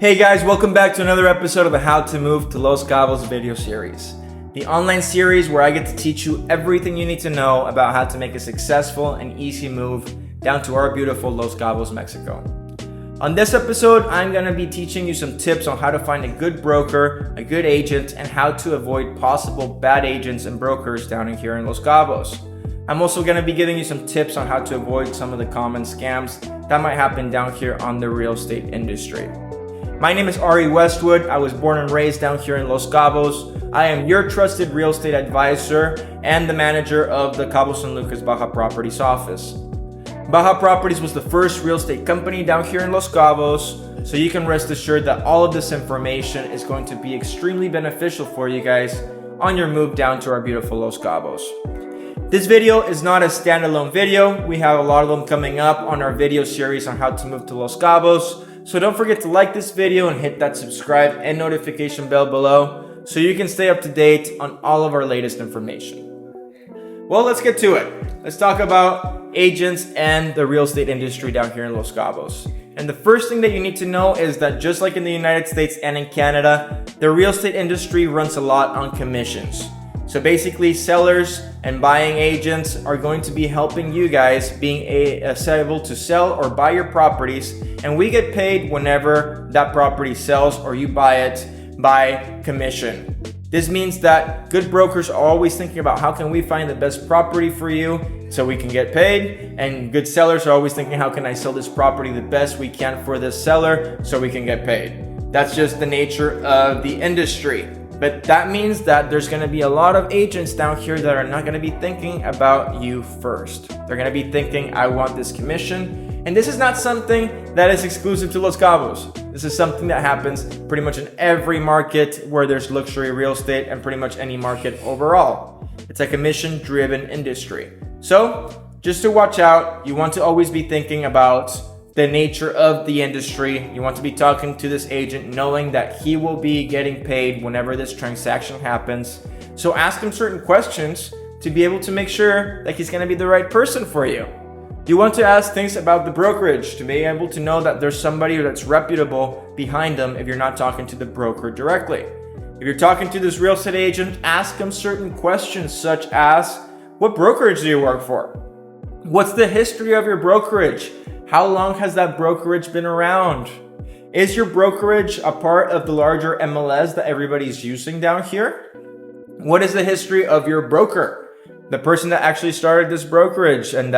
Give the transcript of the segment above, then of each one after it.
Hey guys, welcome back to another episode of the How to Move to Los Cabos video series. The online series where I get to teach you everything you need to know about how to make a successful and easy move down to our beautiful Los Cabos, Mexico. On this episode, I'm going to be teaching you some tips on how to find a good broker, a good agent, and how to avoid possible bad agents and brokers down in here in Los Cabos. I'm also going to be giving you some tips on how to avoid some of the common scams that might happen down here on the real estate industry. My name is Ari Westwood. I was born and raised down here in Los Cabos. I am your trusted real estate advisor and the manager of the Cabo San Lucas Baja Properties office. Baja Properties was the first real estate company down here in Los Cabos, so you can rest assured that all of this information is going to be extremely beneficial for you guys on your move down to our beautiful Los Cabos. This video is not a standalone video. We have a lot of them coming up on our video series on how to move to Los Cabos. So don't forget to like this video and hit that subscribe and notification bell below so you can stay up to date on all of our latest information. Well, let's get to it. Let's talk about agents and the real estate industry down here in Los Cabos. And the first thing that you need to know is that just like in the United States and in Canada, the real estate industry runs a lot on commissions. So basically, sellers and buying agents are going to be helping you guys being able to sell or buy your properties, and we get paid whenever that property sells or you buy it by commission. This means that good brokers are always thinking about how can we find the best property for you so we can get paid, and good sellers are always thinking how can I sell this property the best we can for this seller so we can get paid. That's just the nature of the industry. But that means that there's going to be a lot of agents down here that are not going to be thinking about you first. They're going to be thinking, I want this commission. And this is not something that is exclusive to Los Cabos. This is something that happens pretty much in every market where there's luxury real estate and pretty much any market overall. It's a commission-driven industry. So just to watch out, you want to always be thinking about the nature of the industry. You want to be talking to this agent knowing that he will be getting paid whenever this transaction happens. So ask him certain questions to be able to make sure that he's going to be the right person for you. You want to ask things about the brokerage to be able to know that there's somebody that's reputable behind them if you're not talking to the broker directly. If you're talking to this real estate agent, ask him certain questions such as, what brokerage do you work for? What's the history of your brokerage? How long has that brokerage been around? Is your brokerage a part of the larger MLS that everybody's using down here? What is the history of your broker? The person that actually started this brokerage and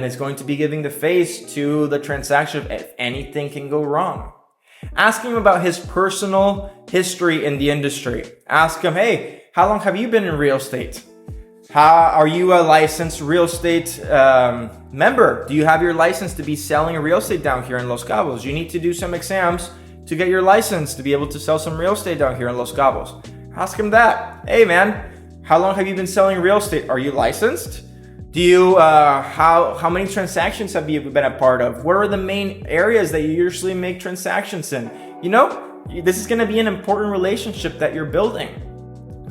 is going to be giving the face to the transaction if anything can go wrong. Ask him about his personal history in the industry. Ask him, hey, how long have you been in real estate? Are you a licensed real estate member? Do you have your license to be selling real estate down here in Los Cabos? You need to do some exams to get your license to be able to sell some real estate down here in Los Cabos. Ask him that. Hey man, how long have you been selling real estate? Are you licensed? Do you how many transactions have you been a part of? What are the main areas that you usually make transactions in? You know, this is going to be an important relationship that you're building.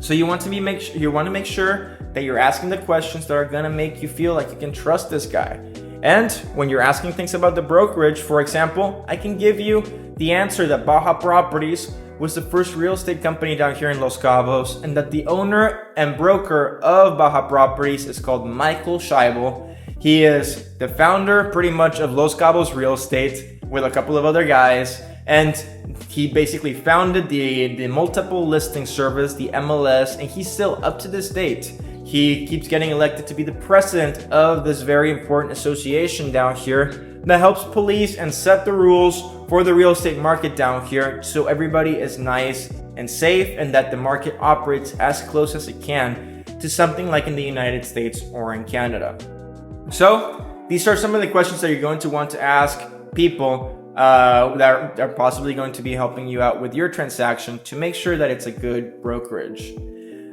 So you want to make sure that you're asking the questions that are going to make you feel like you can trust this guy. And when you're asking things about the brokerage, for example, I can give you the answer that Baja Properties was the first real estate company down here in Los Cabos, and that the owner and broker of Baja Properties is called Michael Scheibel. He is the founder pretty much of Los Cabos Real Estate with a couple of other guys, and he basically founded the multiple listing service, the MLS, and he's still up to this date. He keeps getting elected to be the president of this very important association down here that helps police and set the rules for the real estate market down here so everybody is nice and safe and that the market operates as close as it can to something like in the United States or in Canada. So these are some of the questions that you're going to want to ask people that are possibly going to be helping you out with your transaction to make sure that it's a good brokerage.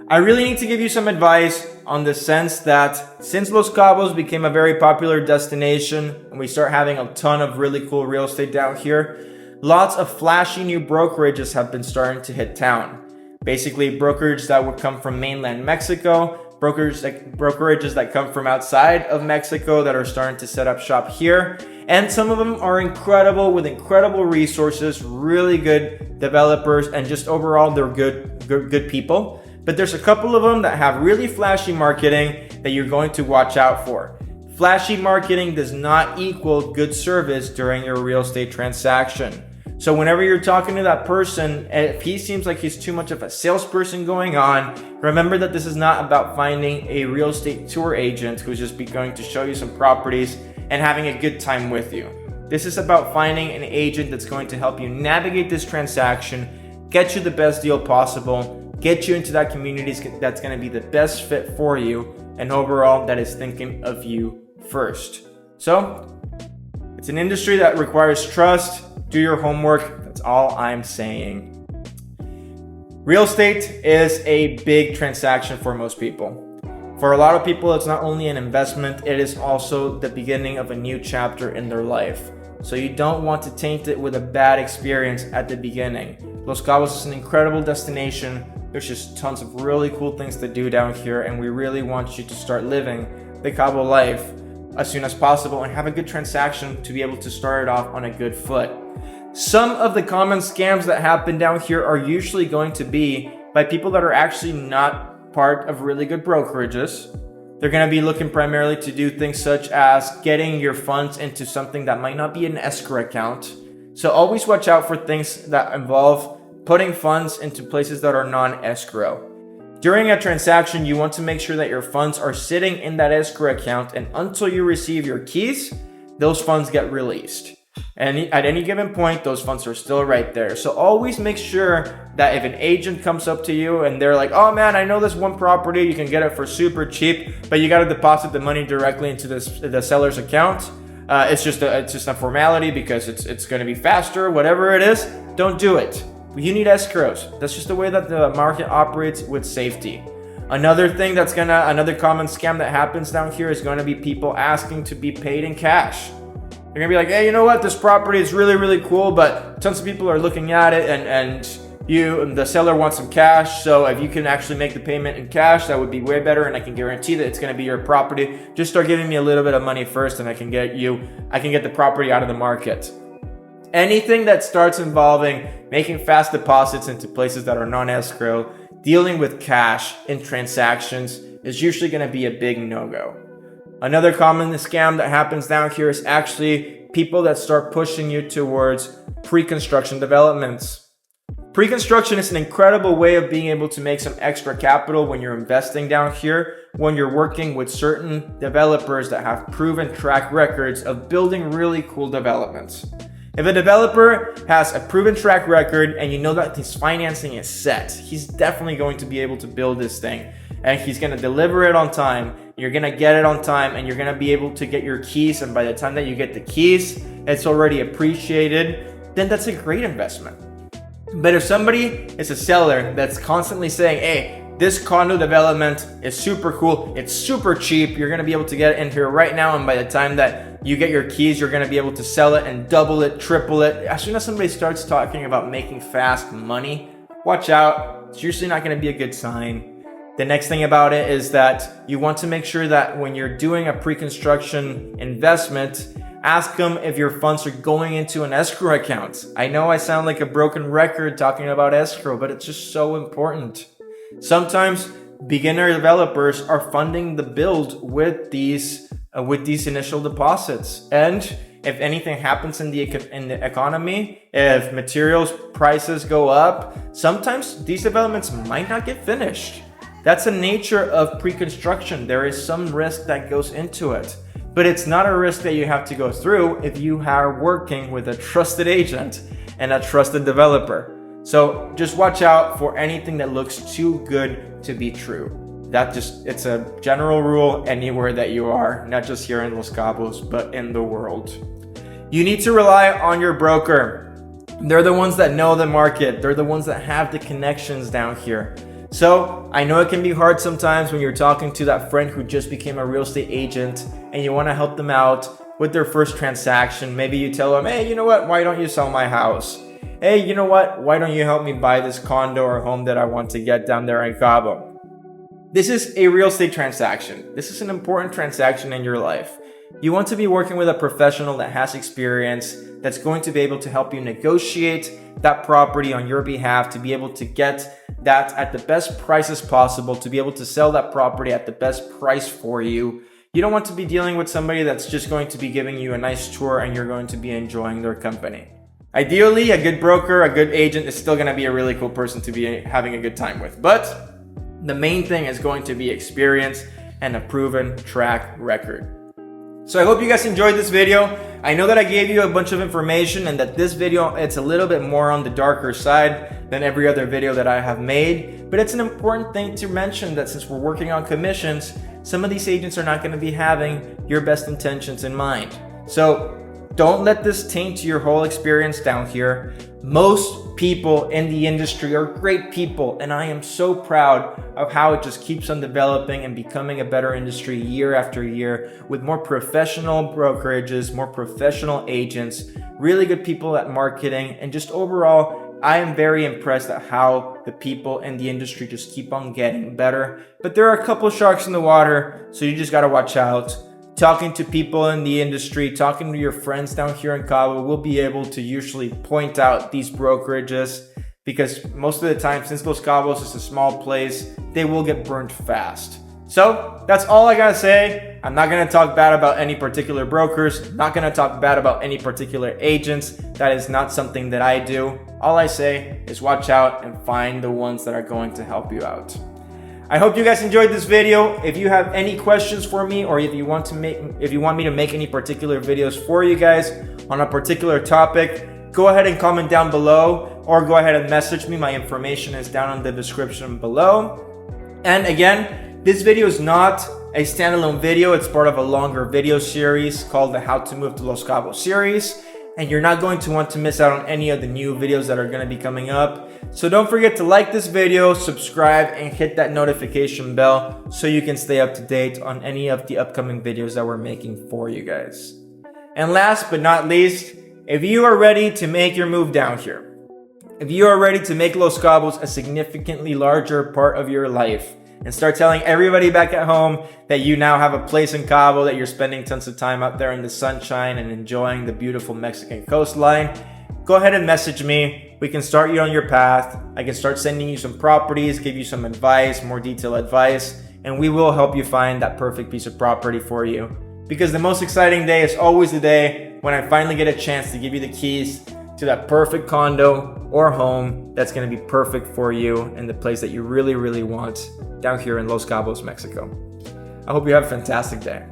I really need to give you some advice on the sense that since Los Cabos became a very popular destination and we start having a ton of really cool real estate down here, lots of flashy new brokerages have been starting to hit town. Basically, brokerages that would come from mainland Mexico, brokerages that come from outside of Mexico that are starting to set up shop here. And some of them are incredible with incredible resources, really good developers, and just overall they're good people. But there's a couple of them that have really flashy marketing that you're going to watch out for. Flashy marketing does not equal good service during your real estate transaction. So whenever you're talking to that person, if he seems like he's too much of a salesperson going on, remember that this is not about finding a real estate tour agent who's just going to show you some properties and having a good time with you. This is about finding an agent that's going to help you navigate this transaction, get you the best deal possible, get you into that community that's going to be the best fit for you, and overall that is thinking of you first. So it's an industry that requires trust. Do your homework. That's all I'm saying. Real estate is a big transaction for most people. For a lot of people, it's not only an investment, it is also the beginning of a new chapter in their life. So you don't want to taint it with a bad experience at the beginning. Los Cabos is an incredible destination. There's just tons of really cool things to do down here, and we really want you to start living the Cabo life as soon as possible and have a good transaction to be able to start it off on a good foot. Some of the common scams that happen down here are usually going to be by people that are actually not part of really good brokerages. They're going to be looking primarily to do things such as getting your funds into something that might not be an escrow account. So always watch out for things that involve putting funds into places that are non-escrow. During a transaction, you want to make sure that your funds are sitting in that escrow account, and until you receive your keys, those funds get released. And at any given point, those funds are still right there. So always make sure that if an agent comes up to you and they're like, oh man, I know this one property, you can get it for super cheap, but you got to deposit the money directly into the seller's account. It's just a formality because it's going to be faster, whatever it is, don't do it. You need escrows. That's just the way that the market operates with safety. Another common scam that happens down here is going to be people asking to be paid in cash. They're going to be like, hey, you know what? This property is really, really cool, but tons of people are looking at it and the seller wants some cash. So if you can actually make the payment in cash, that would be way better. And I can guarantee that it's going to be your property. Just start giving me a little bit of money first and I can get the property out of the market. Anything that starts involving making fast deposits into places that are non-escrow, dealing with cash in transactions is usually going to be a big no-go. Another common scam that happens down here is actually people that start pushing you towards pre-construction developments. Pre-construction is an incredible way of being able to make some extra capital when you're investing down here, when you're working with certain developers that have proven track records of building really cool developments. If a developer has a proven track record and you know that his financing is set, he's definitely going to be able to build this thing. And he's going to deliver it on time. You're going to get it on time and you're going to be able to get your keys. And by the time that you get the keys, it's already appreciated. Then that's a great investment. But if somebody is a seller that's constantly saying, hey, this condo development is super cool, it's super cheap, you're going to be able to get it in here right now, and by the time that you get your keys, you're going to be able to sell it and double it, triple it. As soon as somebody starts talking about making fast money, watch out. It's usually not going to be a good sign. The next thing about it is that you want to make sure that when you're doing a pre-construction investment, ask them if your funds are going into an escrow account. I know I sound like a broken record talking about escrow, but it's just so important. Sometimes beginner developers are funding the build with these initial deposits, and if anything happens in the economy, if materials prices go up, sometimes these developments might not get finished. That's the nature of pre-construction. There is some risk that goes into it, but it's not a risk that you have to go through if you are working with a trusted agent and a trusted developer. So just watch out for anything that looks too good to be true. It's a general rule anywhere that you are, not just here in Los Cabos, but in the world. You need to rely on your broker. They're the ones that know the market. They're the ones that have the connections down here. So I know it can be hard sometimes when you're talking to that friend who just became a real estate agent and you want to help them out with their first transaction. Maybe you tell them, hey, you know what? Why don't you sell my house? Hey, you know what? Why don't you help me buy this condo or home that I want to get down there in Cabo? This is a real estate transaction. This is an important transaction in your life. You want to be working with a professional that has experience, that's going to be able to help you negotiate that property on your behalf, to be able to get that at the best prices possible, to be able to sell that property at the best price for you. You don't want to be dealing with somebody that's just going to be giving you a nice tour and you're going to be enjoying their company. Ideally, a good broker, a good agent is still going to be a really cool person to be having a good time with. But the main thing is going to be experience and a proven track record. So I hope you guys enjoyed this video. I know that I gave you a bunch of information and that this video, it's a little bit more on the darker side than every other video that I have made. But it's an important thing to mention that since we're working on commissions, some of these agents are not going to be having your best intentions in mind. So don't let this taint your whole experience down here. Most people in the industry are great people, and I am so proud of how it just keeps on developing and becoming a better industry year after year with more professional brokerages, more professional agents, really good people at marketing, and just overall, I am very impressed at how the people in the industry just keep on getting better. But there are a couple sharks in the water, so you just gotta watch out. Talking to people in the industry, talking to your friends down here in Cabo, we'll be able to usually point out these brokerages because most of the time, since Los Cabos is a small place, they will get burned fast. So that's all I gotta say. I'm not gonna talk bad about any particular brokers, not gonna talk bad about any particular agents. That is not something that I do. All I say is watch out and find the ones that are going to help you out. I hope you guys enjoyed this video. If you have any questions for me, or if you want me to make any particular videos for you guys on a particular topic, go ahead and comment down below or go ahead and message me. My information is down in the description below. And again, this video is not a standalone video. It's part of a longer video series called the How to Move to Los Cabos series. And you're not going to want to miss out on any of the new videos that are going to be coming up. So don't forget to like this video, subscribe, and hit that notification bell so you can stay up to date on any of the upcoming videos that we're making for you guys. And last but not least, if you are ready to make your move down here, if you are ready to make Los Cabos a significantly larger part of your life, and start telling everybody back at home that you now have a place in Cabo, that you're spending tons of time out there in the sunshine and enjoying the beautiful Mexican coastline, go ahead and message me. We can start you on your path. I can start sending you some properties, give you some advice, more detailed advice, and we will help you find that perfect piece of property for you. Because the most exciting day is always the day when I finally get a chance to give you the keys to that perfect condo or home that's going to be perfect for you and the place that you really, really want down here in Los Cabos, Mexico. I hope you have a fantastic day.